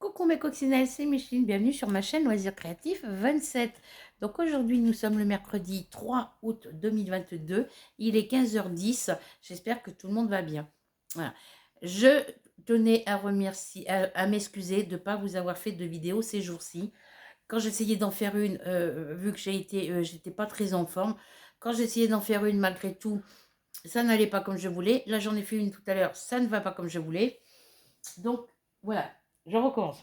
Coucou mes coccinelles, c'est Micheline, bienvenue sur ma chaîne Loisirs Créatifs 27. Donc aujourd'hui nous sommes le mercredi 3 août 2022, il est 15h10, j'espère que tout le monde va bien. Voilà. Je tenais à remercier, à m'excuser de ne pas vous avoir fait de vidéo ces jours-ci. Quand j'essayais d'en faire une, vu que j'étais pas très en forme, quand j'essayais d'en faire une malgré tout, ça n'allait pas comme je voulais. Là j'en ai fait une tout à l'heure, ça ne va pas comme je voulais. Donc voilà, je recommence.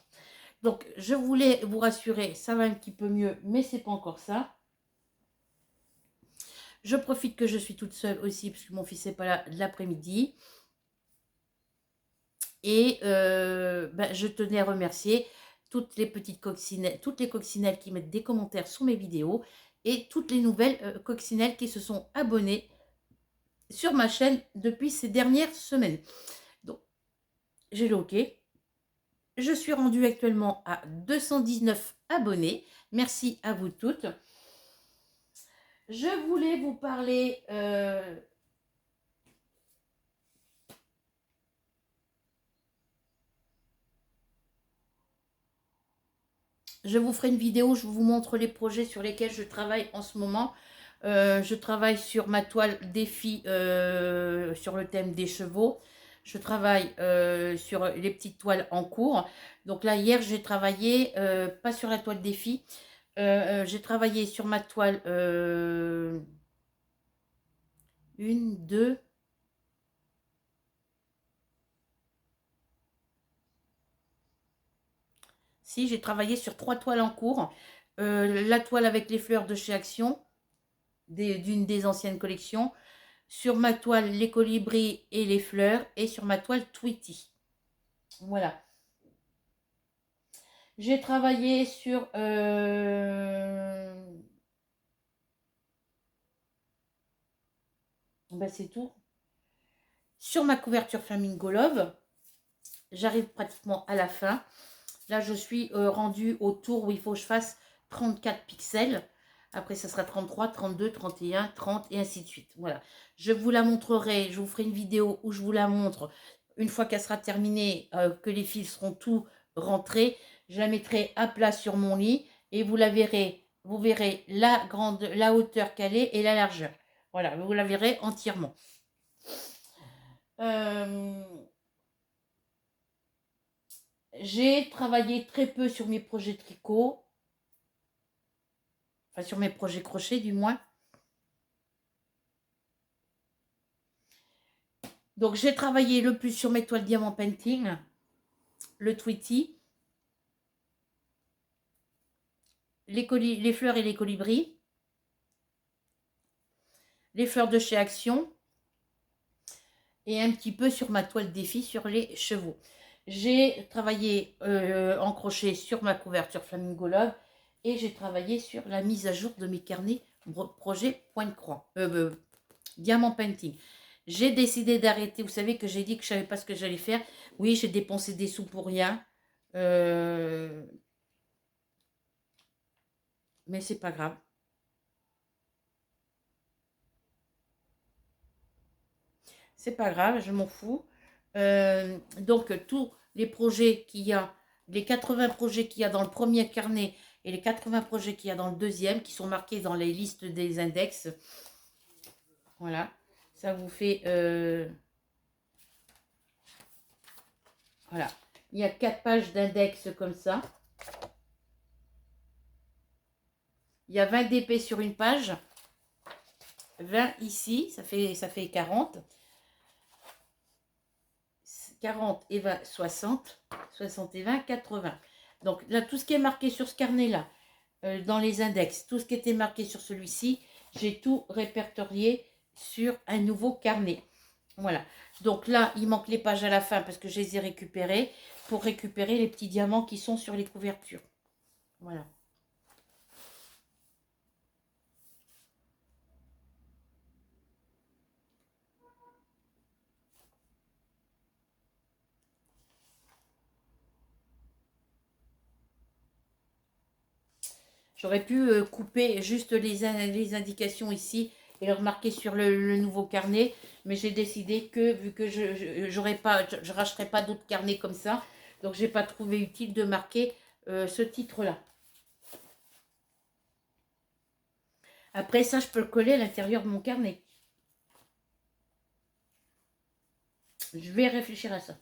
Donc, je voulais vous rassurer, ça va un petit peu mieux, mais c'est pas encore ça. Je profite que je suis toute seule aussi, parce que mon fils n'est pas là de l'après-midi. Et je tenais à remercier toutes les petites coccinelles, toutes les coccinelles qui mettent des commentaires sous mes vidéos et toutes les nouvelles coccinelles qui se sont abonnées sur ma chaîne depuis ces dernières semaines. Donc, j'ai le OK. Je suis rendue actuellement à 219 abonnés. Merci à vous toutes. Je voulais vous parler je vous ferai une vidéo, je vous montre les projets sur lesquels je travaille en ce moment. Je travaille sur ma toile défi sur le thème des chevaux. Je travaille sur les petites toiles en cours. Donc là, hier, j'ai travaillé, pas sur la toile défi, j'ai travaillé sur ma toile une, deux, si, j'ai travaillé sur 3 toiles en cours. La toile avec les fleurs de chez Action, d'une des anciennes collections. Sur ma toile, les colibris et les fleurs. Et sur ma toile, Tweety. Voilà. J'ai travaillé sur... c'est tout. Sur ma couverture Flamingo Love. J'arrive pratiquement à la fin. Là, je suis rendue au tour où il faut que je fasse 34 pixels. Après, ça sera 33, 32, 31, 30 et ainsi de suite. Voilà. Je vous la montrerai. Je vous ferai une vidéo où je vous la montre. Une fois qu'elle sera terminée, que les fils seront tous rentrés, je la mettrai à plat sur mon lit et vous la verrez. Vous verrez la hauteur qu'elle est et la largeur. Voilà, vous la verrez entièrement. J'ai travaillé très peu sur mes projets tricot. Enfin, sur mes projets crochets, du moins. Donc, j'ai travaillé le plus sur mes toiles diamant painting, le Tweety, les fleurs et les colibris, les fleurs de chez Action et un petit peu sur ma toile défi sur les chevaux. J'ai travaillé en crochet sur ma couverture Flamingo Love et j'ai travaillé sur la mise à jour de mes carnets projet point de croix, diamant painting. J'ai décidé d'arrêter. Vous savez que j'ai dit que je ne savais pas ce que j'allais faire. Oui, j'ai dépensé des sous pour rien. Mais c'est pas grave. C'est pas grave, je m'en fous. Donc, tous les projets qu'il y a, les 80 projets qu'il y a dans le premier carnet et les 80 projets qu'il y a dans le deuxième, qui sont marqués dans les listes des index. Voilà. Ça vous fait... voilà. Il y a 4 pages d'index comme ça. Il y a 20 dp sur une page. 20 ici, ça fait 40. 40 et 20, 60. 60 et 20, 80. Donc là, tout ce qui est marqué sur ce carnet-là, dans les index, tout ce qui était marqué sur celui-ci, j'ai tout répertorié sur un nouveau carnet. Voilà. Donc là, il manque les pages à la fin parce que je les ai récupérées pour récupérer les petits diamants qui sont sur les couvertures. Voilà. J'aurais pu couper juste les indications ici et le remarquer sur le nouveau carnet, mais j'ai décidé que vu que je rachèterai pas d'autres carnets comme ça, Donc, j'ai pas trouvé utile de marquer ce titre-là. Après ça, je peux le coller à l'intérieur de mon carnet. Je vais réfléchir à ça.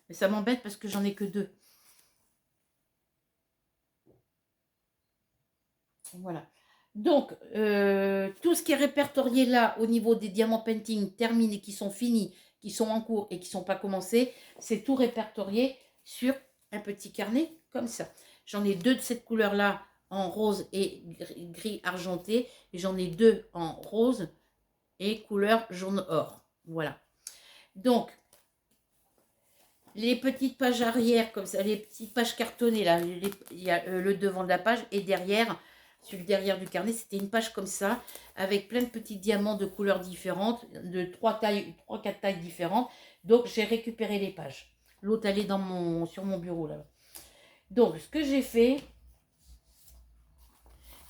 Mais ça m'embête parce que j'en ai que 2. Voilà. Donc, tout ce qui est répertorié là, au niveau des diamants painting terminés, qui sont finis, qui sont en cours et qui ne sont pas commencés, c'est tout répertorié sur un petit carnet comme ça. J'en ai 2 de cette couleur-là, en rose et gris argenté. Et j'en ai 2 en rose et couleur jaune or. Voilà. Donc, les petites pages arrière, comme ça, les petites pages cartonnées, là, il y a le devant de la page et derrière, sur le derrière du carnet, c'était une page comme ça, avec plein de petits diamants de couleurs différentes, de 3-4 tailles différentes. Donc, j'ai récupéré les pages. L'autre, elle est sur mon bureau, là. Donc, ce que j'ai fait,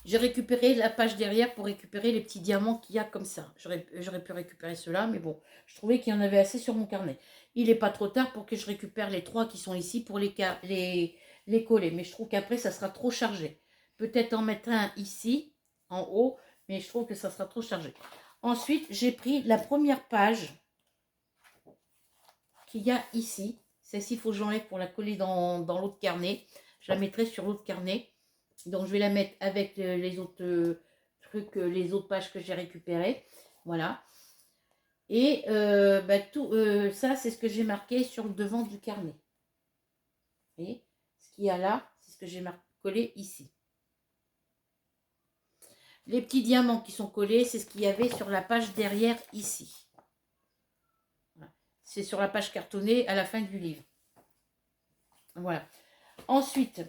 j'ai récupéré la page derrière pour récupérer les petits diamants qu'il y a comme ça. J'aurais pu récupérer ceux-là, mais bon, je trouvais qu'il y en avait assez sur mon carnet. Il n'est pas trop tard pour que je récupère les 3 qui sont ici pour les coller. Mais je trouve qu'après, ça sera trop chargé. Peut-être en mettre un ici, en haut, mais je trouve que ça sera trop chargé. Ensuite, j'ai pris la première page qu'il y a ici. Celle-ci, il faut que j'enlève pour la coller dans l'autre carnet. Je la mettrai sur l'autre carnet. Donc, je vais la mettre avec les autres trucs, les autres pages que j'ai récupérées. Voilà. Et tout ça, c'est ce que j'ai marqué sur le devant du carnet. Vous voyez, ce qu'il y a là, c'est ce que j'ai collé ici. Les petits diamants qui sont collés, c'est ce qu'il y avait sur la page derrière ici. Voilà. C'est sur la page cartonnée à la fin du livre. Voilà. Ensuite,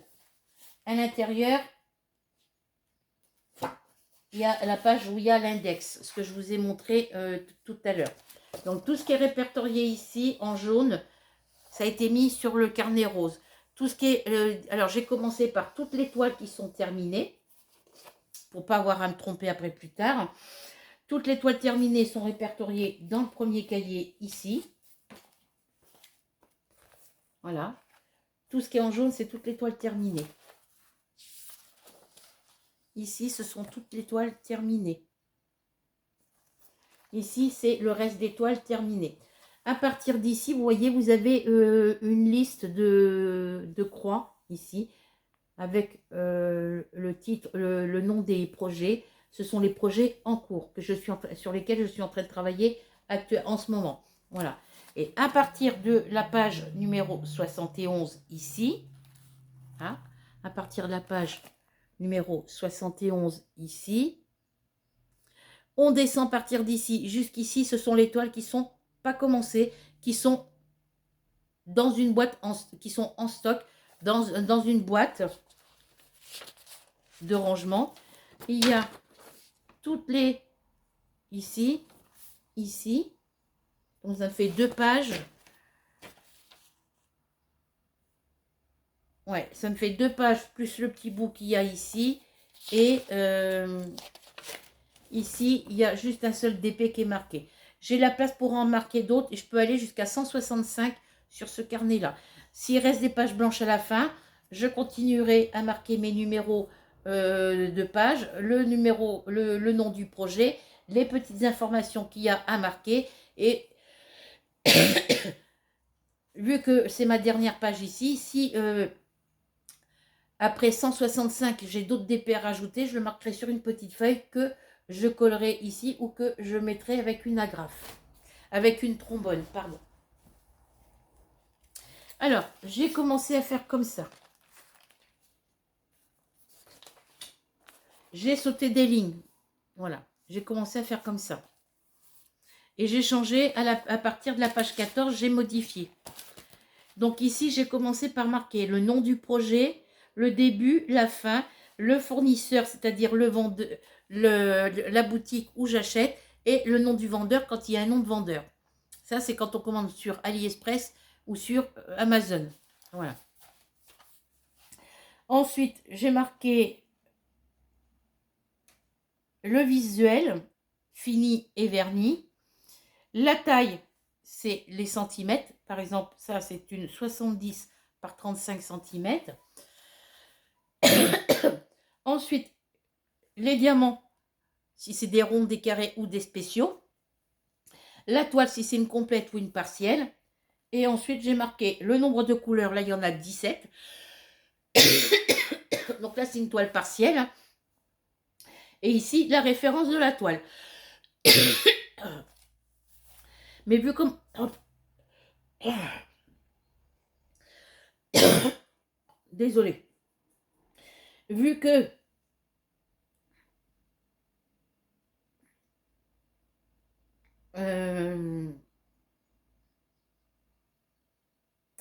à l'intérieur, il y a la page où il y a l'index, ce que je vous ai montré tout à l'heure. Donc, tout ce qui est répertorié ici en jaune, ça a été mis sur le carnet rose. Tout ce qui est... alors, j'ai commencé par toutes les toiles qui sont terminées, pour ne pas avoir à me tromper après plus tard. Toutes les toiles terminées sont répertoriées dans le premier cahier ici. Voilà. Tout ce qui est en jaune, c'est toutes les toiles terminées. Ici, ce sont toutes les toiles terminées. Ici, c'est le reste des toiles terminées. À partir d'ici, vous voyez, vous avez une liste de croix ici, avec le titre, le nom des projets. Ce sont les projets en cours sur lesquels je suis en train de travailler en ce moment. Voilà. Et à partir de la page numéro 71 ici, hein, à partir de la page numéro 71 ici, on descend à partir d'ici jusqu'ici. Ce sont les toiles qui sont pas commencées, qui sont dans une boîte, qui sont en stock, dans une boîte de rangement. Il y a toutes les ici, ici. Donc ça fait 2 pages. Ouais, ça me fait 2 pages plus le petit bout qu'il y a ici. Et ici, il y a juste un seul DP qui est marqué. J'ai la place pour en marquer d'autres et je peux aller jusqu'à 165 sur ce carnet-là. S'il reste des pages blanches à la fin, je continuerai à marquer mes numéros de page, le nom du projet, les petites informations qu'il y a à marquer. Et vu que c'est ma dernière page ici, si après 165 j'ai d'autres DP à rajouter, je le marquerai sur une petite feuille que je collerai ici ou que je mettrai avec une agrafe, avec une trombone, pardon. Alors, j'ai commencé à faire comme ça. J'ai sauté des lignes. Voilà, j'ai commencé à faire comme ça. Et j'ai changé à partir de la page 14, j'ai modifié. Donc ici, j'ai commencé par marquer le nom du projet, le début, la fin, le fournisseur, c'est-à-dire le vendeur, la boutique où j'achète, et le nom du vendeur quand il y a un nom de vendeur. Ça, c'est quand on commande sur AliExpress ou sur Amazon. Voilà. Ensuite, j'ai marqué le visuel, fini et verni. La taille, c'est les centimètres. Par exemple, ça, c'est une 70 par 35 centimètres. Ensuite, les diamants, si c'est des ronds, des carrés ou des spéciaux. La toile, si c'est une complète ou une partielle. Et ensuite, j'ai marqué le nombre de couleurs. Là, il y en a 17. Donc là, c'est une toile partielle. Et ici, la référence de la toile. Mais vu comme... Désolée. Vu que...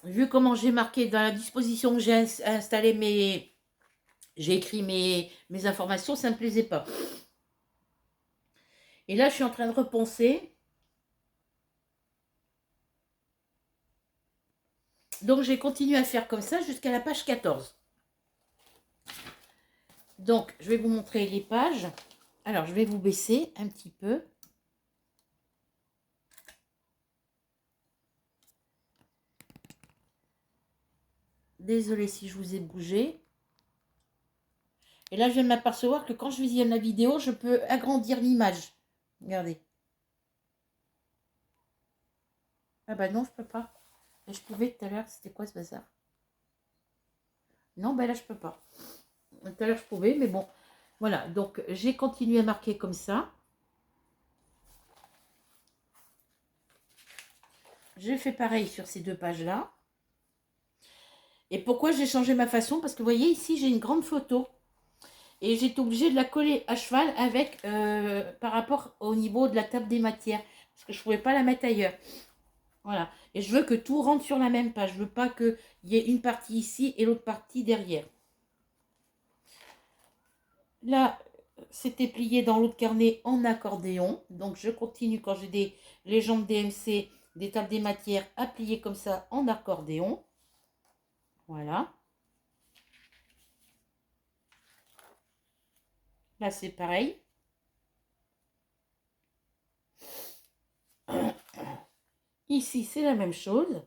vu comment j'ai marqué dans la disposition que j'ai installé mes... J'ai écrit mes informations, ça ne me plaisait pas. Et là, je suis en train de repenser. Donc, j'ai continué à faire comme ça jusqu'à la page 14. Donc, je vais vous montrer les pages. Alors, je vais vous baisser un petit peu. Désolée si je vous ai bougé. Et là, je viens de m'apercevoir que quand je visionne la vidéo, je peux agrandir l'image. Regardez. Ah bah non, je peux pas. Et je pouvais tout à l'heure. C'était quoi ce bazar? Non, bah là, je peux pas. Tout à l'heure, je pouvais, mais bon. Voilà, donc j'ai continué à marquer comme ça. J'ai fait pareil sur ces deux pages-là. Et pourquoi j'ai changé ma façon? Parce que vous voyez, ici, j'ai une grande photo. Et j'ai été obligée de la coller à cheval avec, par rapport au niveau de la table des matières. Parce que je ne pouvais pas la mettre ailleurs. Voilà. Et je veux que tout rentre sur la même page. Je ne veux pas qu'il y ait une partie ici et l'autre partie derrière. Là, c'était plié dans l'autre carnet en accordéon. Donc, je continue quand j'ai des légendes DMC, des tables des matières à plier comme ça en accordéon. Voilà. Là, c'est pareil. Ici, c'est la même chose.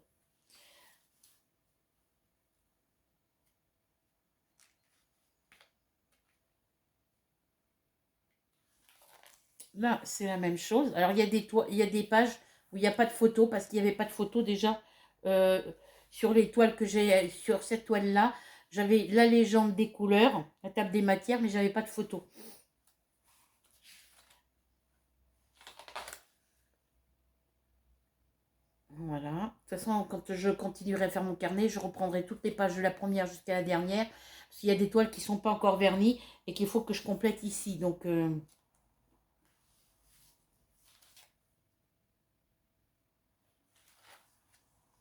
Là, c'est la même chose. Alors, il y a des pages où il n'y a pas de photo parce qu'il n'y avait pas de photo déjà euh, sur les toiles que j'ai. Sur cette toile-là, j'avais la légende des couleurs, la table des matières, mais j'avais pas de photo. Voilà. De toute façon, quand je continuerai à faire mon carnet, je reprendrai toutes les pages de la première jusqu'à la dernière. Parce qu'il y a des toiles qui ne sont pas encore vernies et qu'il faut que je complète ici. Donc,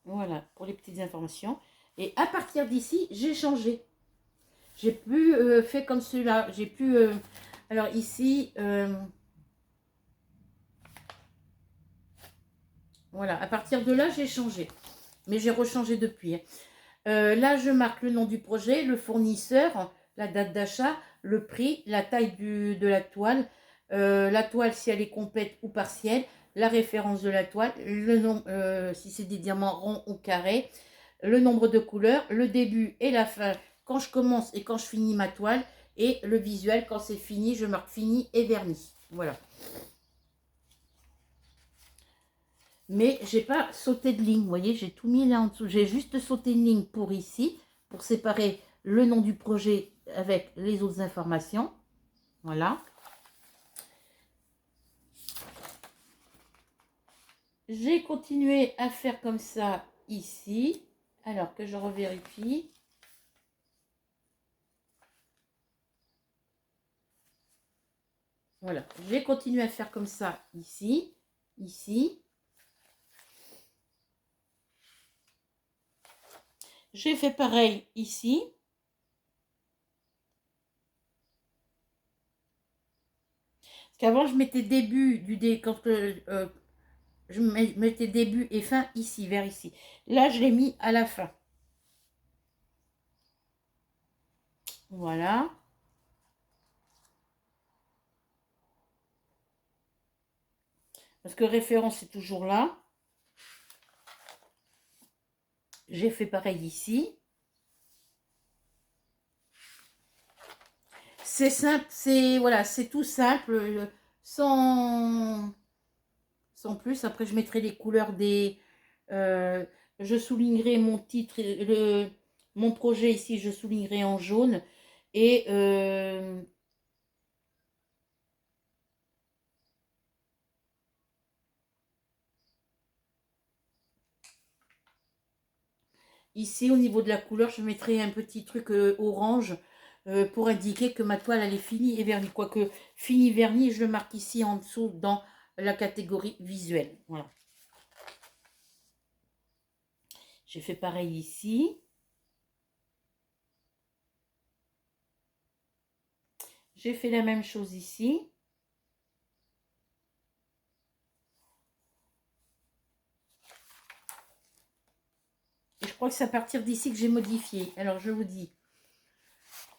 voilà, pour les petites informations. Et à partir d'ici, j'ai changé. J'ai plus fait comme cela. J'ai plus... alors ici, voilà, à partir de là, j'ai changé. Mais j'ai rechangé depuis. Là, je marque le nom du projet, le fournisseur, la date d'achat, le prix, la taille de la toile si elle est complète ou partielle, la référence de la toile, le nom, si c'est des diamants ronds ou carrés, le nombre de couleurs, le début et la fin, quand je commence et quand je finis ma toile, et le visuel, quand c'est fini, je marque fini et vernis. Voilà. Mais j'ai pas sauté de ligne, vous voyez, j'ai tout mis là en dessous. J'ai juste sauté une ligne pour ici, pour séparer le nom du projet avec les autres informations. Voilà. J'ai continué à faire comme ça ici. Alors que je revérifie. Voilà, j'ai continué à faire comme ça ici, ici. J'ai fait pareil ici. Parce qu'avant, je mettais début du dé quand je mettais début et fin ici, vers ici. Là, je l'ai mis à la fin. Voilà. Parce que référence est toujours là. J'ai fait pareil ici. C'est simple, c'est voilà, c'est tout simple, sans, sans plus. Après, je mettrai les couleurs des... je soulignerai mon titre, mon projet ici, je soulignerai en jaune. Et ici, au niveau de la couleur, je mettrai un petit truc orange pour indiquer que ma toile, elle est finie et vernie. Quoique, fini verni, je le marque ici en dessous dans la catégorie visuelle. Voilà. J'ai fait pareil ici. J'ai fait la même chose ici. Et je crois que c'est à partir d'ici que j'ai modifié. Alors, je vous dis.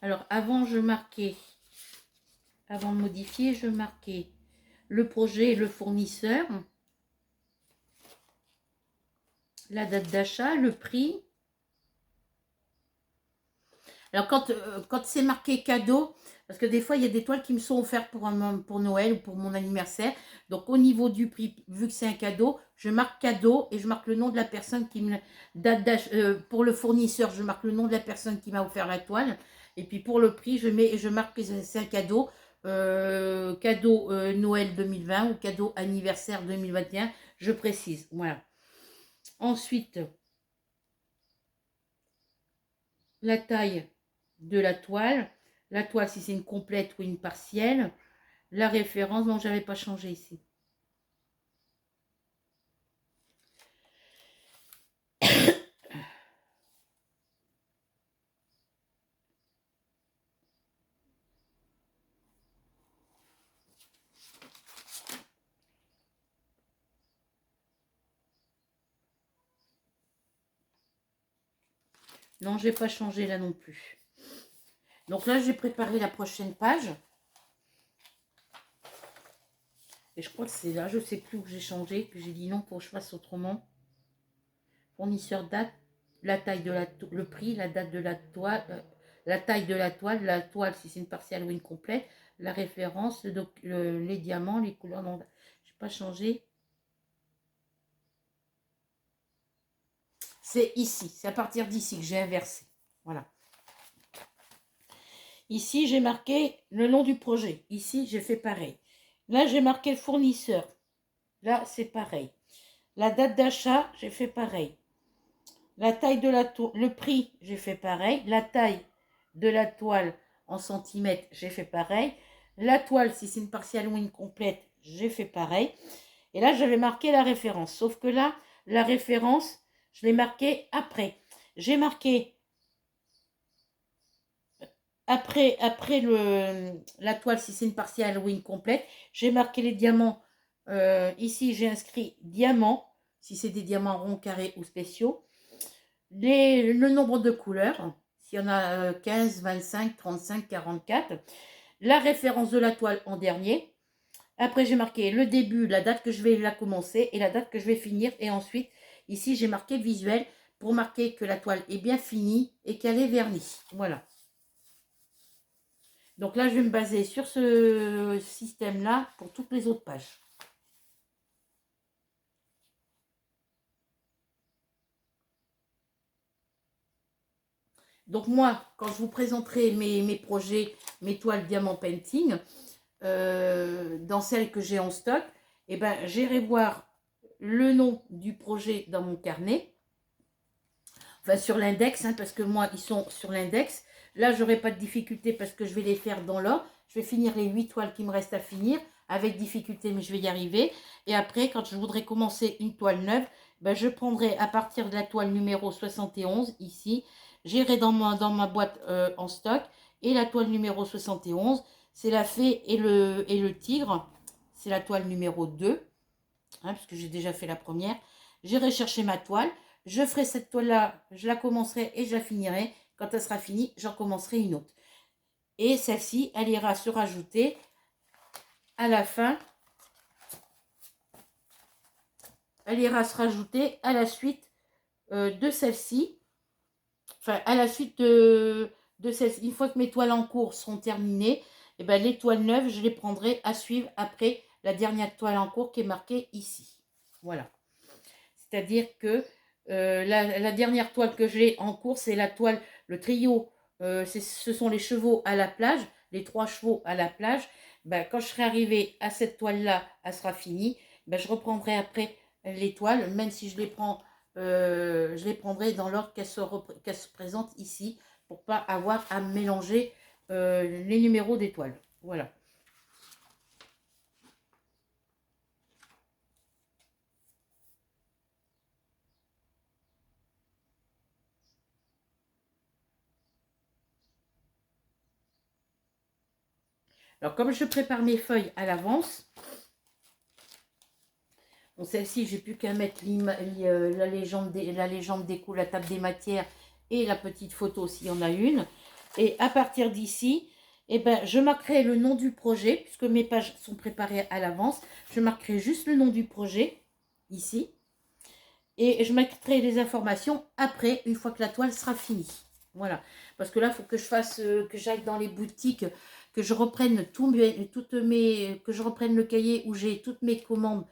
Alors, avant de modifier, je marquais le projet et le fournisseur, la date d'achat, le prix. Alors, quand c'est marqué cadeau, parce que des fois, il y a des toiles qui me sont offertes pour Noël ou pour mon anniversaire. Donc, au niveau du prix, vu que c'est un cadeau, je marque cadeau et je marque le nom de la personne qui me... pour le fournisseur, je marque le nom de la personne qui m'a offert la toile. Et puis, pour le prix, je marque que c'est un cadeau. Cadeau Noël 2020 ou cadeau anniversaire 2021. Je précise. Voilà. Ensuite, la taille de la toile. La toile, si c'est une complète ou une partielle. La référence, non, j'avais pas changé ici. Non, j'ai pas changé là non plus. Donc là, j'ai préparé la prochaine page. Et je crois que c'est là, je sais plus où j'ai changé, que j'ai dit non pour que je fasse autrement. Fournisseur date, la taille de le prix, la date de la toile, la taille de la toile si c'est une partielle ou une complète, la référence, les diamants, les couleurs. Non, j'ai pas changé. C'est ici, c'est à partir d'ici que j'ai inversé. Voilà. Ici, j'ai marqué le nom du projet. Ici, j'ai fait pareil. Là, j'ai marqué le fournisseur. Là, c'est pareil. La date d'achat, j'ai fait pareil. La taille de la toile, le prix, j'ai fait pareil. La taille de la toile en centimètres, j'ai fait pareil. La toile, si c'est une partielle ou une complète, j'ai fait pareil. Et là, j'avais marqué la référence. Sauf que là, la référence, je l'ai marquée après. J'ai marqué après la toile, si c'est une partielle ou une complète. J'ai marqué les diamants. Ici, j'ai inscrit diamants, si c'est des diamants ronds, carrés ou spéciaux. Le nombre de couleurs, s'il y en a 15, 25, 35, 44. La référence de la toile en dernier. Après, j'ai marqué le début, la date que je vais la commencer et la date que je vais finir. Et ensuite, ici, j'ai marqué visuel pour marquer que la toile est bien finie et qu'elle est vernie. Voilà. Donc là, je vais me baser sur ce système-là pour toutes les autres pages. Donc moi, quand je vous présenterai mes projets, mes toiles Diamant Painting, dans celles que j'ai en stock, eh ben, j'irai voir le nom du projet dans mon carnet. Enfin, sur l'index, hein, parce que moi, ils sont sur l'index. Là, j'aurai pas de difficulté parce que je vais les faire dans l'ordre. Je vais finir les 8 toiles qui me restent à finir avec difficulté, mais je vais y arriver. Et après, quand je voudrais commencer une toile neuve, ben, je prendrai à partir de la toile numéro 71, ici. J'irai dans ma boîte en stock. Et la toile numéro 71, c'est la fée et le tigre. C'est la toile numéro 2, hein, parce que j'ai déjà fait la première. J'irai chercher ma toile. Je ferai cette toile-là, je la commencerai et je la finirai. Quand elle sera finie, j'en commencerai une autre. Et celle-ci, elle ira se rajouter à la fin. Elle ira se rajouter à la suite de celle-ci, enfin à la suite de celle-ci, une fois que mes toiles en cours seront terminées, et ben les toiles neuves, je les prendrai à suivre après la dernière toile en cours qui est marquée ici. Voilà. C'est-à-dire que la dernière toile que j'ai en cours, c'est la toile, le trio, ce sont les chevaux à la plage, les 3 chevaux à la plage. Ben, quand je serai arrivée à cette toile-là, elle sera finie. Ben, je reprendrai après les toiles, même si je les prendrai dans l'ordre qu'elles se présentent ici, pour pas avoir à mélanger les numéros des toiles. Voilà. Alors, comme je prépare mes feuilles à l'avance, bon, celle-ci, j'ai plus qu'à mettre la légende des coûts, la table des matières et la petite photo s'il y en a une. Et à partir d'ici, eh ben, je marquerai le nom du projet, puisque mes pages sont préparées à l'avance. Je marquerai juste le nom du projet, ici. Et je mettrai les informations après, une fois que la toile sera finie. Voilà. Parce que là, il faut que je fasse, que j'aille dans les boutiques, que je reprenne que je reprenne le cahier où j'ai toutes mes commandes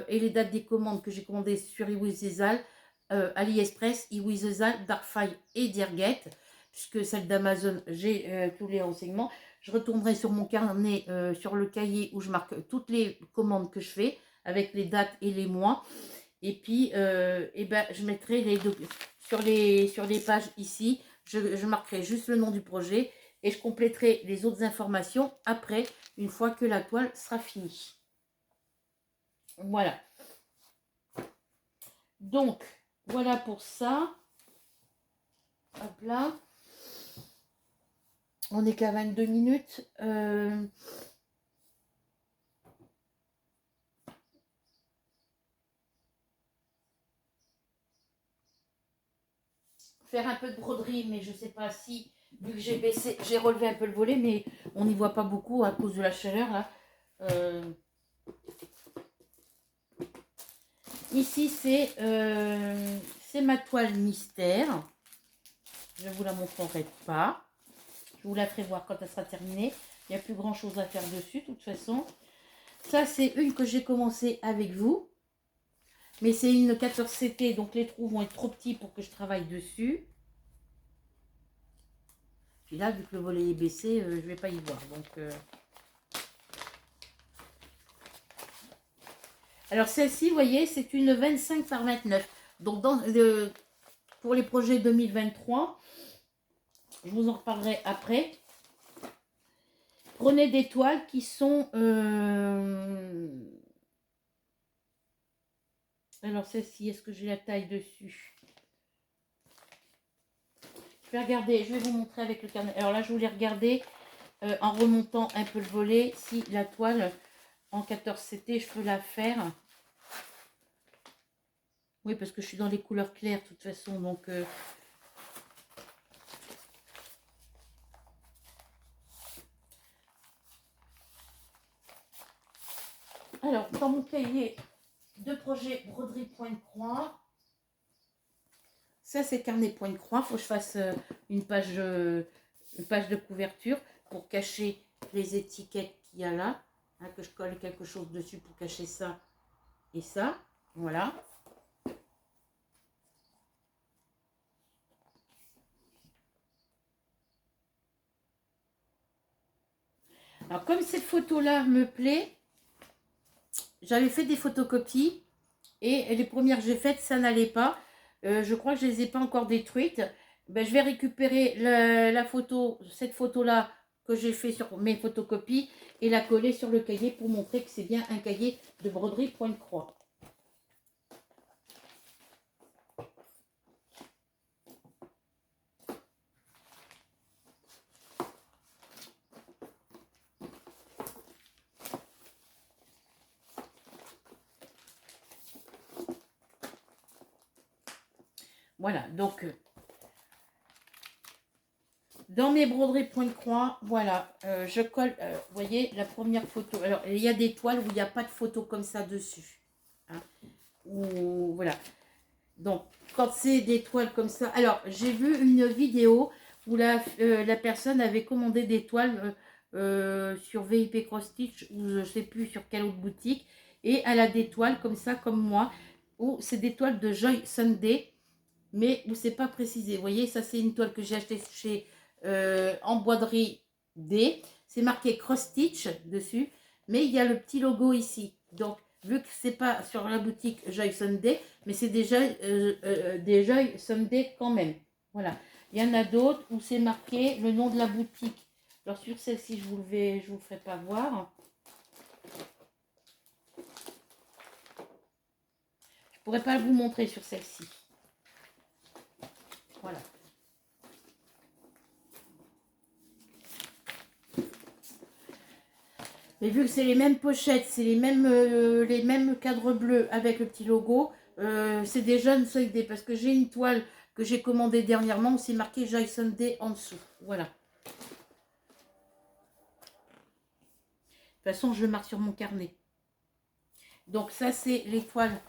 et les dates des commandes que j'ai commandées sur Iwizezal, AliExpress, Iwizezal, Darkfile et Dirget, puisque celle d'Amazon, j'ai tous les renseignements. Je retournerai sur mon carnet, sur le cahier où je marque toutes les commandes que je fais, avec les dates et les mois. Et puis, eh ben, je mettrai sur les pages ici, je marquerai juste le nom du projet et je compléterai les autres informations après, une fois que la toile sera finie. Voilà. Donc, voilà pour ça. Hop là. On n'est qu'à 22 minutes. Faire un peu de broderie, mais je ne sais pas si, vu que j'ai relevé un peu le volet, mais on n'y voit pas beaucoup à cause de la chaleur là. Ici, c'est ma toile mystère. Je ne vous la montrerai pas. Je vous la ferai voir quand elle sera terminée. Il n'y a plus grand chose à faire dessus, de toute façon. Ça, c'est une que j'ai commencé avec vous. Mais c'est une 14CT, donc les trous vont être trop petits pour que je travaille dessus. Puis là, vu que le volet est baissé, je ne vais pas y voir. Donc, alors celle-ci, vous voyez, c'est une 25 par 29. Donc pour les projets 2023, je vous en reparlerai après. Prenez des toiles qui sont... Alors celle-ci, est-ce que j'ai la taille dessus? Je vais regarder, je vais vous montrer avec le carnet. Alors là, je voulais regarder en remontant un peu le volet si la toile en 14CT, je peux la faire. Oui, parce que je suis dans les couleurs claires de toute façon, donc... Alors, dans mon cahier de projet broderie point de croix, ça c'est carnet point de croix, il faut que je fasse une page de couverture pour cacher les étiquettes qu'il y a là, hein, que je colle quelque chose dessus pour cacher ça et ça, voilà. Alors comme cette photo-là me plaît, j'avais fait des photocopies et les premières que j'ai faites, ça n'allait pas. Je crois que je ne les ai pas encore détruites. Ben, je vais récupérer cette photo-là que j'ai fait sur mes photocopies et la coller sur le cahier pour montrer que c'est bien un cahier de broderie point de croix. Voilà, donc dans mes broderies point de croix, voilà, je colle, vous voyez, la première photo. Alors, il y a des toiles où il n'y a pas de photo comme ça dessus. Hein, voilà. Donc, quand c'est des toiles comme ça... Alors, j'ai vu une vidéo où la personne avait commandé des toiles sur VIP Cross Stitch ou je ne sais plus sur quelle autre boutique. Et elle a des toiles comme ça, comme moi, où c'est des toiles de Joy Sunday, mais où c'est pas précisé. Vous voyez, ça c'est une toile que j'ai achetée chez Embroiderie D. C'est marqué Cross Stitch dessus, mais il y a le petit logo ici. Donc, vu que c'est pas sur la boutique Joy Sunday, mais c'est des Joy Sunday quand même. Voilà. Il y en a d'autres où c'est marqué le nom de la boutique. Alors sur celle-ci, je vous le ferai pas voir. Je pourrais pas vous montrer sur celle-ci. Voilà. Mais vu que c'est les mêmes pochettes, c'est les mêmes cadres bleus avec le petit logo, c'est des jeunes soldés. Parce que j'ai une toile que j'ai commandée dernièrement où c'est marqué Joy Sunday en dessous. Voilà. De toute façon, je le marque sur mon carnet. Donc ça, c'est les toiles.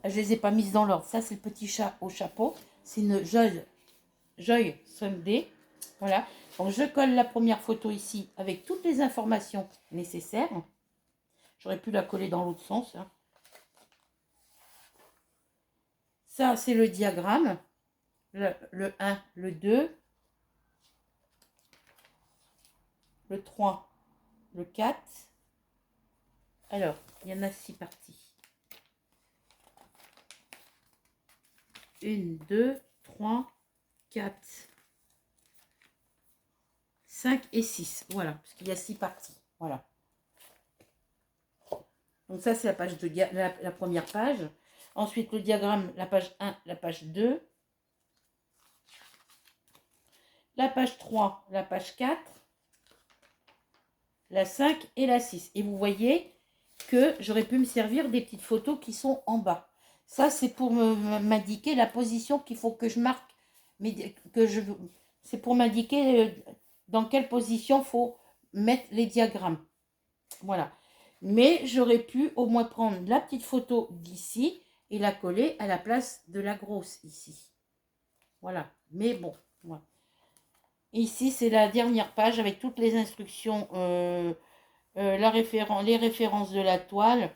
Je ne les ai pas mises dans l'ordre. Ça, c'est le petit chat au chapeau. C'est une Joy Sunday. Voilà. Donc je colle la première photo ici avec toutes les informations nécessaires. J'aurais pu la coller dans l'autre sens. Hein. Ça, c'est le diagramme. Le 1, le 2, le 3, le 4. Alors, il y en a 6 parties. 1, 2, 3, 4, 5 et 6. Voilà, parce qu'il y a 6 parties. Voilà. Donc ça, c'est la page de la première page. Ensuite, le diagramme, la page 1, la page 2. La page 3, la page 4. La 5 et la 6. Et vous voyez que j'aurais pu me servir des petites photos qui sont en bas. Ça, c'est pour m'indiquer la position qu'il faut que je marque. C'est pour m'indiquer dans quelle position il faut mettre les diagrammes. Voilà. Mais j'aurais pu au moins prendre la petite photo d'ici et la coller à la place de la grosse ici. Voilà. Mais bon, voilà. Ici, c'est la dernière page avec toutes les instructions, les références de la toile.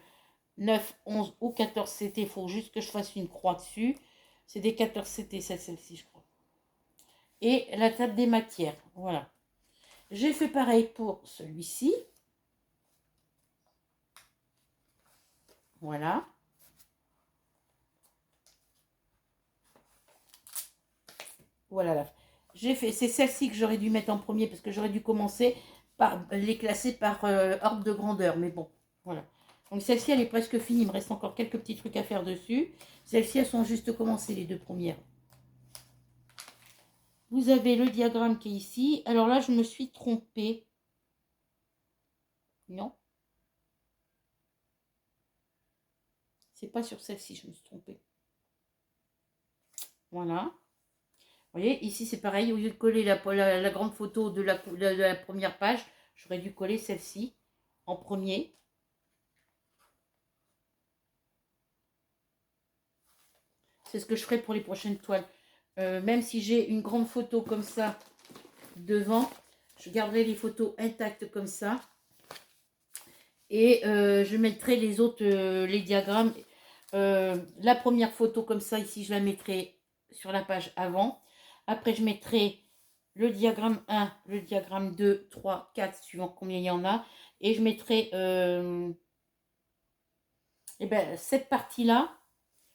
9, 11 ou 14 CT, il faut juste que je fasse une croix dessus. C'est des 14 CT, celle-ci, je crois. Et la table des matières, voilà. J'ai fait pareil pour celui-ci. Voilà. Voilà. J'ai fait, c'est celle-ci que j'aurais dû mettre en premier parce que j'aurais dû commencer par les classer par ordre de grandeur. Mais bon, voilà. Donc celle-ci, elle est presque finie. Il me reste encore quelques petits trucs à faire dessus. Celles-ci, elles sont juste commencées, les deux premières. Vous avez le diagramme qui est ici. Alors là, je me suis trompée. Non. C'est pas sur celle-ci, je me suis trompée. Voilà. Vous voyez, ici, c'est pareil. Au lieu de coller la grande photo de la première page, j'aurais dû coller celle-ci en premier. C'est ce que je ferai pour les prochaines toiles. Même si j'ai une grande photo comme ça devant, je garderai les photos intactes comme ça. Et je mettrai les autres, les diagrammes. La première photo comme ça, ici, je la mettrai sur la page avant. Après, je mettrai le diagramme 1, le diagramme 2, 3, 4, suivant combien il y en a. Et je mettrai cette partie-là.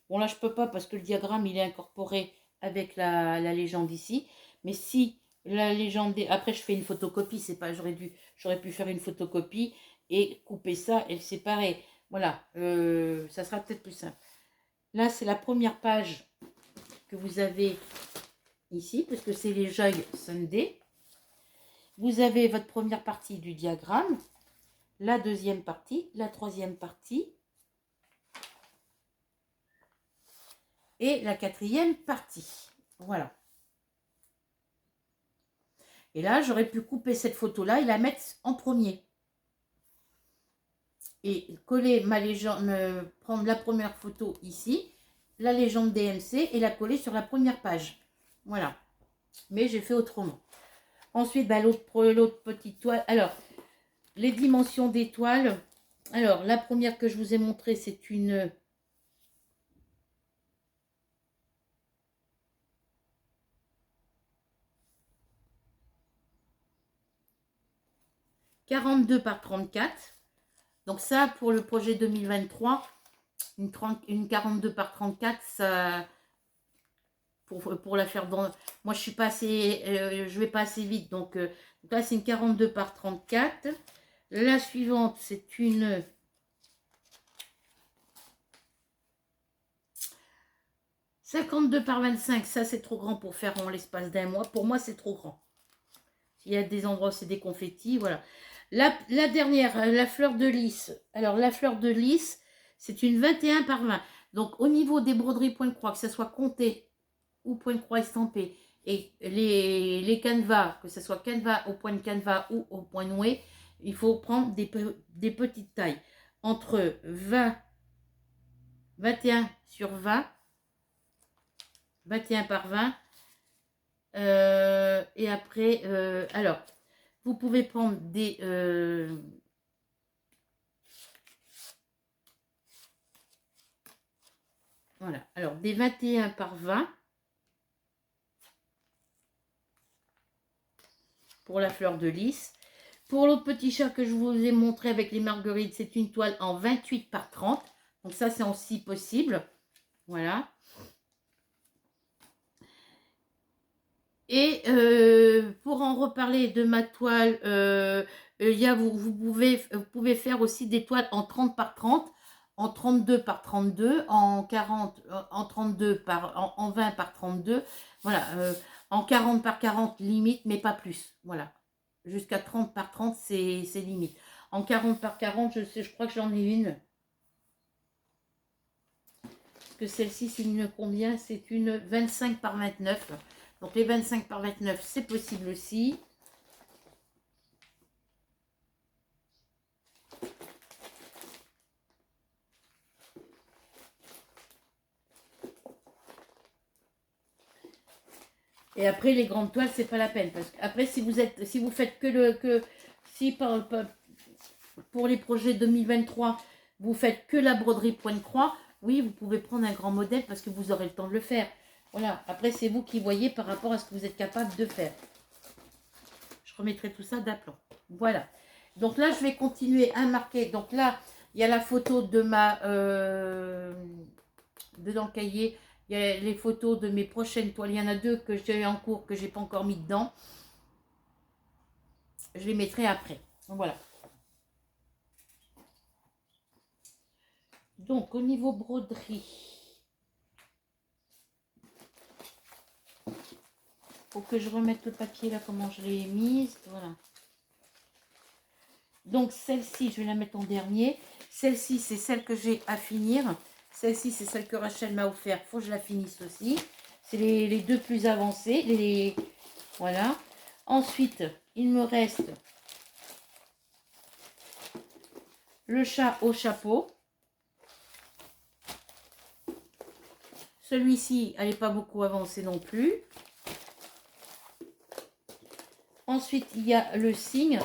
Bon, là, je peux pas parce que le diagramme, il est incorporé avec la légende ici. Mais si la légende... Après, je fais une photocopie. C'est pas, j'aurais pu faire une photocopie et couper ça et le séparer. Voilà, ça sera peut-être plus simple. Là, c'est la première page que vous avez ici, parce que c'est les Joy Sunday. Vous avez votre première partie du diagramme, la deuxième partie, la troisième partie et la quatrième partie. Voilà. Et là, j'aurais pu couper cette photo-là et la mettre en premier. Et coller ma légende, prendre la première photo ici la légende DMC et la coller sur la première page. Voilà. Mais j'ai fait autrement. Ensuite, bah, l'autre petite toile. Alors, les dimensions des toiles. Alors, la première que je vous ai montrée, c'est une... « 42 par 34 ». Donc ça, pour le projet 2023, une 42 par 34, ça... Pour la faire dans... Moi, je suis pas assez... je vais pas assez vite. Donc là, c'est une 42 par 34. La suivante, c'est une... 52 par 25, ça c'est trop grand pour faire en l'espace d'un mois. Pour moi, c'est trop grand. Il y a des endroits où c'est des confettis, voilà. La dernière, la fleur de lys. Alors, la fleur de lys, c'est une 21 par 20. Donc, au niveau des broderies point de croix, que ce soit compté ou point de croix estampé, et les canevas, que ce soit canevas au point de canevas ou au point noué, il faut prendre des petites tailles. Entre 20, 21 sur 20, 21 par 20. Et après, alors, vous pouvez prendre des... voilà, alors des 21 par 20 pour la fleur de lys. Pour l'autre petit chat que je vous ai montré avec les marguerites, c'est une toile en 28 par 30. Donc ça, c'est aussi possible. Voilà. Et pour en reparler de ma toile, vous pouvez faire aussi des toiles en 30 par 30, en 32 par 32, en 40, en 32 par, en 20 par 32. Voilà, en 40 par 40 limite, mais pas plus. Voilà, jusqu'à 30 par 30, c'est limite. En 40 par 40, je crois que j'en ai une. Parce que celle-ci, s'il me convient, c'est une 25 par 29. Donc les 25 par 29, c'est possible aussi. Et après, les grandes toiles, c'est pas la peine. Parce qu'après, si vous faites si pour les projets 2023, vous faites que la broderie point de croix, oui, vous pouvez prendre un grand modèle parce que vous aurez le temps de le faire. Voilà. Après, c'est vous qui voyez par rapport à ce que vous êtes capable de faire. Je remettrai tout ça d'aplomb. Voilà. Donc là, je vais continuer à marquer. Donc là, il y a la photo de ma... dans le cahier, il y a les photos de mes prochaines toiles. Il y en a deux que j'ai en cours, que j'ai pas encore mis dedans. Je les mettrai après. Voilà. Donc, au niveau broderie, faut que je remette le papier là, comment je l'ai mise. Voilà. Donc, celle-ci, je vais la mettre en dernier. Celle-ci, c'est celle que j'ai à finir. Celle-ci, c'est celle que Rachel m'a offert. Faut que je la finisse aussi. C'est les deux plus avancées. Voilà. Ensuite, il me reste le chat au chapeau. Celui-ci, elle n'est pas beaucoup avancée non plus. Ensuite, il y a le cygne.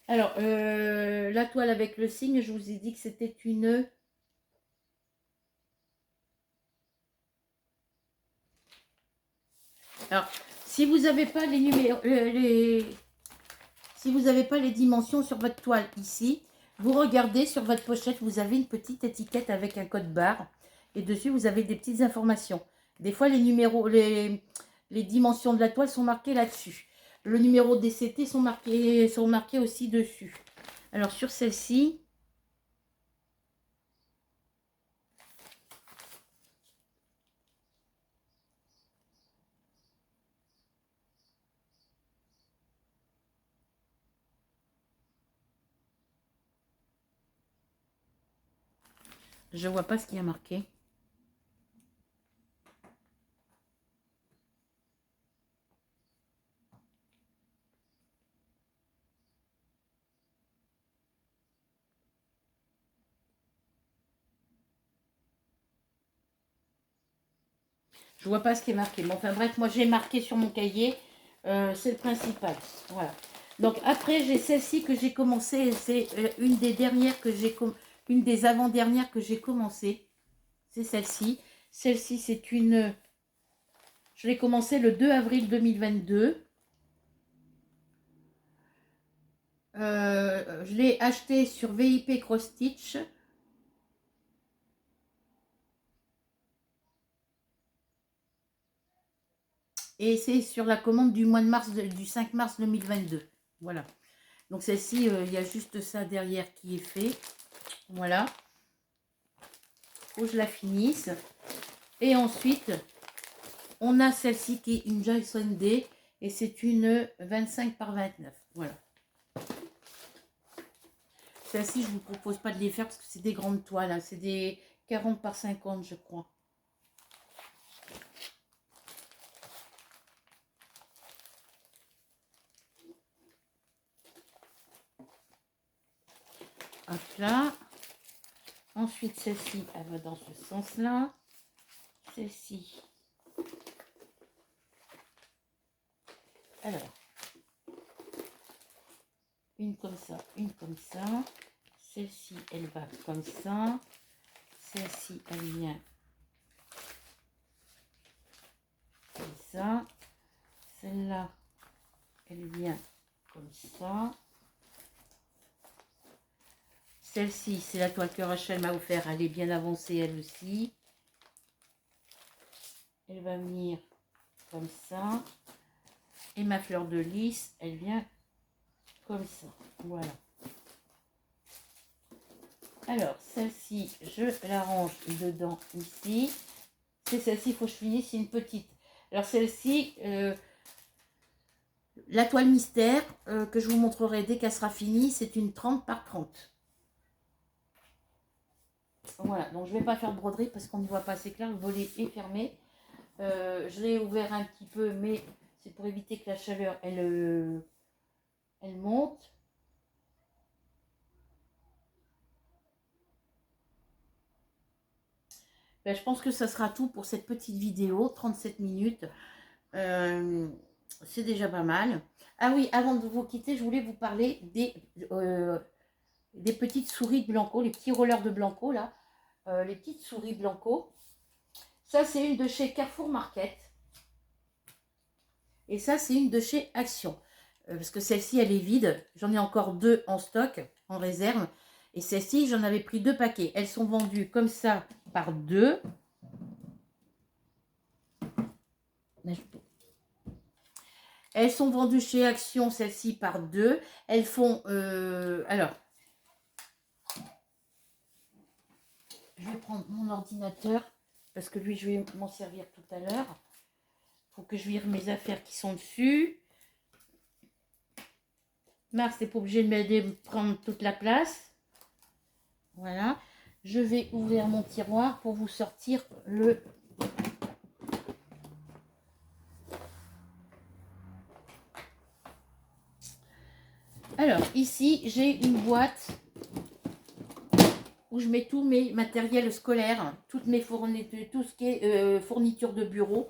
Alors, la toile avec le cygne, je vous ai dit que c'était une... Alors, si vous n'avez pas les numéros, si vous n'avez pas les dimensions sur votre toile ici, vous regardez sur votre pochette, vous avez une petite étiquette avec un code barre. Et dessus, vous avez des petites informations. Des fois, les numéros, les dimensions de la toile sont marquées là-dessus. Le numéro DCT sont marqués aussi dessus. Alors, sur celle-ci, je vois pas ce qu'il y a marqué. Je vois pas ce qui est marqué. Mais enfin bref, moi j'ai marqué sur mon cahier. C'est le principal. Voilà. Donc après, j'ai celle-ci que j'ai commencé. C'est une des dernières que j'ai... Une des avant-dernières que j'ai commencé. C'est celle-ci. Celle-ci, c'est une... Je l'ai commencé le 2 avril 2022. Je l'ai acheté sur VIP Cross Stitch. Et c'est sur la commande du mois de mars, du 5 mars 2022. Voilà. Donc celle-ci, il y a juste ça derrière qui est fait. Voilà. Faut que je la finisse. Et ensuite, on a celle-ci qui est une Jason D. Et c'est une 25 par 29. Voilà. Celle-ci, je ne vous propose pas de les faire parce que c'est des grandes toiles. Hein. C'est des 40 par 50, je crois. Hop là. Ensuite, celle-ci, elle va dans ce sens-là. Celle-ci. Alors. Une comme ça, une comme ça. Celle-ci, elle va comme ça. Celle-ci, elle vient comme ça. Celle-là, elle vient comme ça. Celle-ci, c'est la toile que Rachel m'a offert. Elle est bien avancée, elle aussi. Elle va venir comme ça. Et ma fleur de lys, elle vient comme ça. Voilà. Alors, celle-ci, je la range dedans ici. C'est celle-ci, il faut que je finisse, c'est une petite. Alors, celle-ci, la toile mystère que je vous montrerai dès qu'elle sera finie, c'est une 30 par 30. Voilà, donc je ne vais pas faire de broderie parce qu'on n'y voit pas assez clair, le volet est fermé. Je l'ai ouvert un petit peu, mais c'est pour éviter que la chaleur, elle monte. Ben, je pense que ça sera tout pour cette petite vidéo, 37 minutes. C'est déjà pas mal. Ah oui, avant de vous quitter, je voulais vous parler des petites souris de Blanco, les petits rollers de Blanco, là. Les petites souris Blanco. Ça, c'est une de chez Carrefour Market. Et ça, c'est une de chez Action. Parce que celle-ci, elle est vide. J'en ai encore 2 en stock, en réserve. Et celle-ci, j'en avais pris 2 paquets. Elles sont vendues comme ça par 2. Elles sont vendues chez Action, celle-ci par 2. Elles font... alors, je vais prendre mon ordinateur parce que lui, je vais m'en servir tout à l'heure. Il faut que je vire mes affaires qui sont dessus. Mars n'est pas obligé de m'aider à prendre toute la place. Voilà. Je vais ouvrir mon tiroir pour vous sortir le... Alors, ici, j'ai une boîte où je mets tous mes matériels scolaires, toutes mes fournitures, tout ce qui est fourniture de bureau.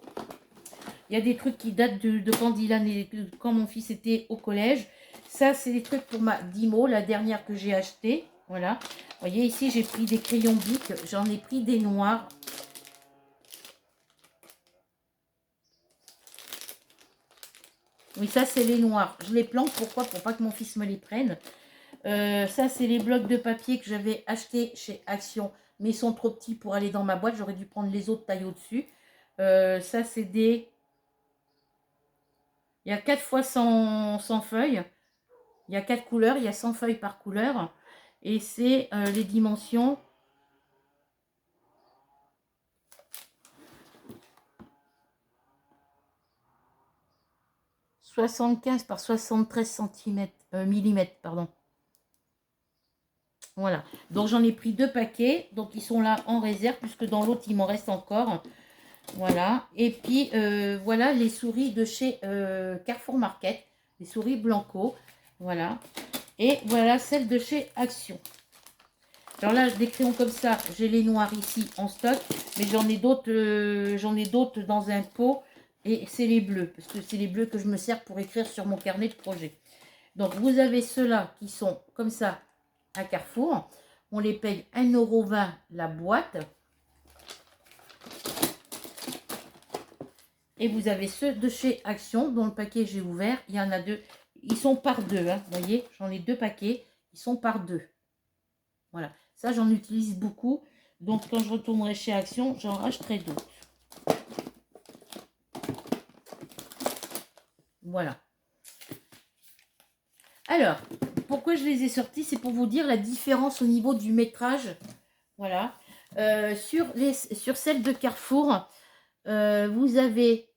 Il y a des trucs qui datent de quand Dylan et quand mon fils était au collège. Ça, c'est des trucs pour ma Dimo, la dernière que j'ai achetée. Voilà. Vous voyez, ici, j'ai pris des crayons Bic. J'en ai pris des noirs. Oui, ça, c'est les noirs. Je les planque. Pourquoi? Pour pas que mon fils me les prenne. Ça, c'est les blocs de papier que j'avais achetés chez Action. Mais ils sont trop petits pour aller dans ma boîte. J'aurais dû prendre les autres tailles au-dessus. Ça, c'est des... Il y a 4 fois 100 feuilles. Il y a 4 couleurs. Il y a 100 feuilles par couleur. Et c'est les dimensions... « 75 par 73 millimètres, pardon. Voilà. Donc, j'en ai pris 2 paquets. Donc, ils sont là en réserve puisque dans l'autre, il m'en reste encore. Voilà. Et puis, voilà les souris de chez Carrefour Market. Les souris Blanco. Voilà. Et voilà celle de chez Action. Alors là, des crayons comme ça, j'ai les noirs ici en stock, mais j'en ai d'autres dans un pot, et c'est les bleus, parce que c'est les bleus que je me sers pour écrire sur mon carnet de projet. Donc, vous avez ceux-là qui sont comme ça à Carrefour. On les paye 1,20 € la boîte. Et vous avez ceux de chez Action, dont le paquet j'ai ouvert. Il y en a deux. Ils sont par deux. Hein. Vous voyez, j'en ai deux paquets. Ils sont par deux. Voilà. Ça, j'en utilise beaucoup. Donc, quand je retournerai chez Action, j'en rachèterai d'autres. Voilà. Alors, pourquoi je les ai sortis? C'est pour vous dire la différence au niveau du métrage. Voilà. Sur celle de Carrefour, vous avez...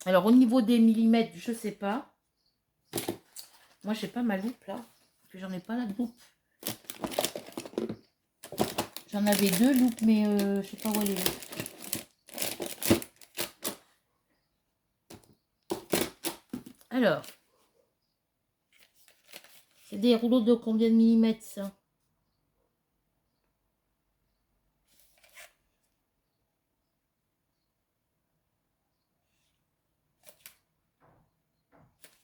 alors, au niveau des millimètres, je ne sais pas. Moi, j'ai pas ma loupe, là. Puis, j'en ai pas la loupe. J'en avais deux loupes, mais je sais pas où elle est. Alors, c'est des rouleaux de combien de millimètres, ça?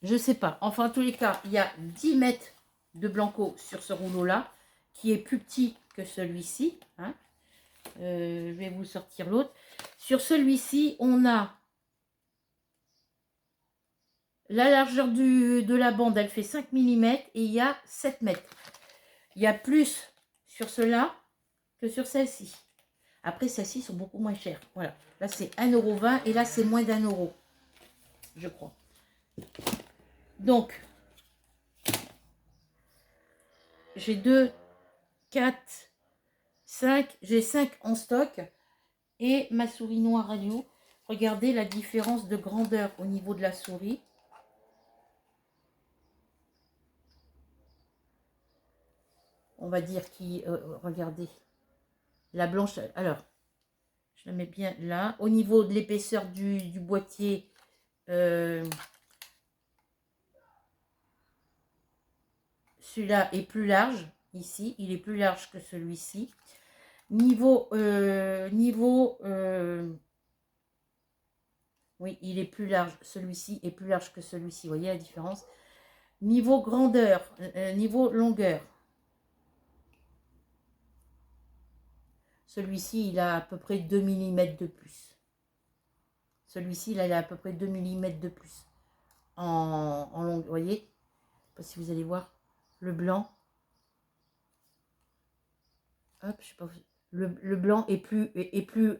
Je sais pas. Enfin, en tous les cas, il y a 10 mètres de Blanco sur ce rouleau-là, qui est plus petit que celui-ci. Hein. Je vais vous sortir l'autre. Sur celui-ci, on a la largeur de la bande, elle fait 5 mm et il y a 7 mètres. Il y a plus sur cela que sur celle-ci. Après, celles-ci sont beaucoup moins chères. Voilà. Là, c'est 1,20 € et là, c'est moins d'1 €, je crois. Donc, j'ai 2, 4, 5. J'ai 5 en stock. Et ma souris noire radio. Regardez la différence de grandeur au niveau de la souris. On va dire qui... regardez. La blanche... Alors, je la mets bien là. Au niveau de l'épaisseur du boîtier... celui-là est plus large. Ici, il est plus large que celui-ci. Oui, il est plus large. Celui-ci est plus large que celui-ci. Vous voyez la différence? Niveau grandeur, niveau longueur. Celui-ci, il a à peu près 2 mm de plus. Celui-ci, il a à peu près 2 mm de plus. En longueur, vous voyez? Je ne sais pas si vous allez voir. Le blanc. Hop, je sais pas. Le blanc est plus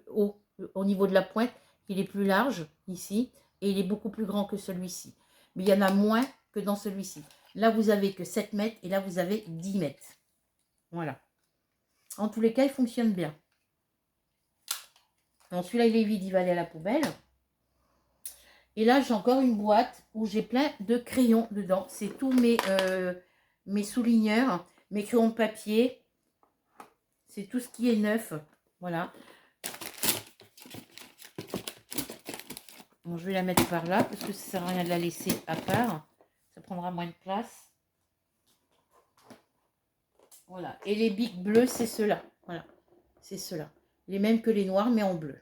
haut au niveau de la pointe. Il est plus large ici. Et il est beaucoup plus grand que celui-ci. Mais il y en a moins que dans celui-ci. Là, vous avez que 7 mètres et là, vous avez 10 mètres. Voilà. En tous les cas, il fonctionne bien. Donc, celui-là, il est vide, il va aller à la poubelle. Et là, j'ai encore une boîte où j'ai plein de crayons dedans. C'est tous mes souligneurs, mes crayons de papier. C'est tout ce qui est neuf. Voilà. Bon, je vais la mettre par là parce que ça ne sert à rien de la laisser à part. Ça prendra moins de place. Voilà. Et les bics bleus, c'est ceux-là. Voilà. C'est ceux-là. Les mêmes que les noirs, mais en bleu.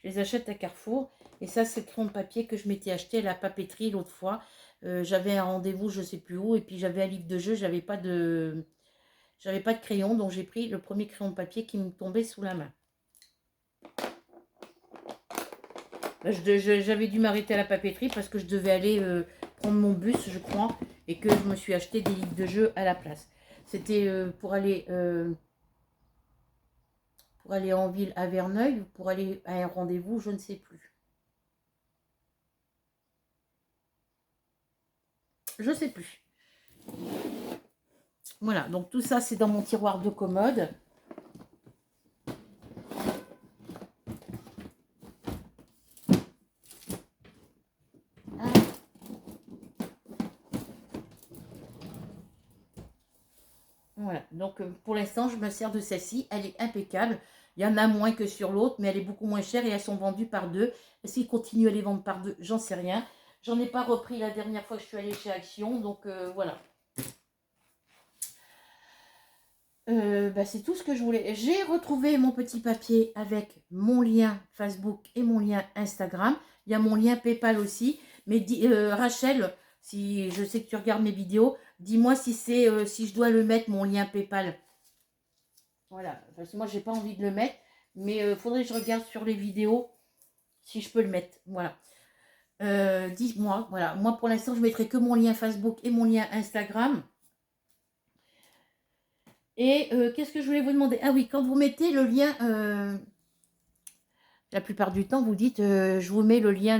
Je les achète à Carrefour. Et ça, c'est le crayon de papier que je m'étais acheté à la papeterie l'autre fois. J'avais un rendez-vous, je ne sais plus où. Et puis, j'avais un livre de jeu. J'avais pas de crayon. Donc, j'ai pris le premier crayon de papier qui me tombait sous la main. J'avais dû m'arrêter à la papeterie parce que je devais aller prendre mon bus, je crois. Et que je me suis acheté des livres de jeu à la place. C'était pour aller en ville à Verneuil ou pour aller à un rendez-vous, je ne sais plus. Je ne sais plus. Voilà, donc tout ça, c'est dans mon tiroir de commode. Voilà, donc pour l'instant, je me sers de celle-ci. Elle est impeccable. Il y en a moins que sur l'autre, mais elle est beaucoup moins chère et elles sont vendues par deux. Est-ce qu'ils continuent à les vendre par deux? J'en sais rien. J'en ai pas repris la dernière fois que je suis allée chez Action, donc voilà. Bah, c'est tout ce que je voulais. J'ai retrouvé mon petit papier avec mon lien Facebook et mon lien Instagram. Il y a mon lien PayPal aussi. Mais Rachel, si je sais que tu regardes mes vidéos, dis-moi si c'est si je dois le mettre, mon lien PayPal. Voilà, parce que moi, j'ai pas envie de le mettre. Mais il faudrait que je regarde sur les vidéos si je peux le mettre. Voilà. Dis-moi, voilà. Moi, pour l'instant, je mettrai que mon lien Facebook et mon lien Instagram. Et qu'est-ce que je voulais vous demander? Ah oui, quand vous mettez le lien, la plupart du temps, vous dites, je vous mets le lien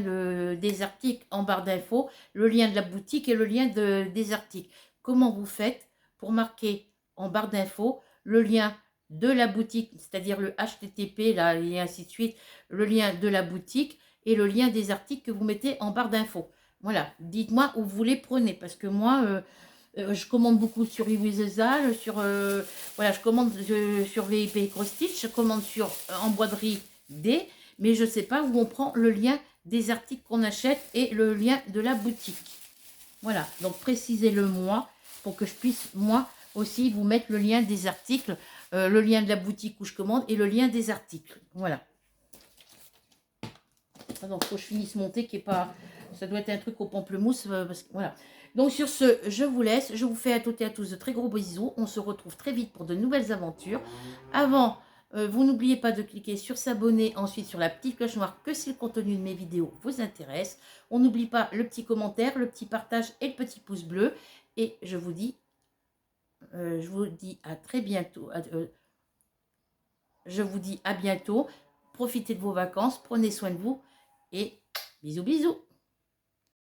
des articles en barre d'infos, le lien de la boutique et le lien des articles. Comment vous faites pour marquer en barre d'infos le lien de la boutique, c'est-à-dire le HTTP, là, et ainsi de suite, le lien de la boutique et le lien des articles que vous mettez en barre d'infos? Voilà, dites-moi où vous les prenez, parce que moi... je commande beaucoup sur Iwizezal, voilà, je commande sur VIP Cross Stitch, je commande sur Embroiderie D, mais je ne sais pas où on prend le lien des articles qu'on achète et le lien de la boutique. Voilà, donc précisez-le moi pour que je puisse moi aussi vous mettre le lien des articles, le lien de la boutique où je commande et le lien des articles. Voilà. Donc, il faut que je finisse mon thé qui est pas... Ça doit être un truc au pamplemousse, parce que voilà. Donc sur ce, je vous laisse. Je vous fais à toutes et à tous de très gros bisous. On se retrouve très vite pour de nouvelles aventures. Avant, vous n'oubliez pas de cliquer sur s'abonner, ensuite sur la petite cloche noire que si le contenu de mes vidéos vous intéresse. On n'oublie pas le petit commentaire, le petit partage et le petit pouce bleu. Et je vous dis à très bientôt. Je vous dis à bientôt. Profitez de vos vacances, prenez soin de vous et bisous bisous.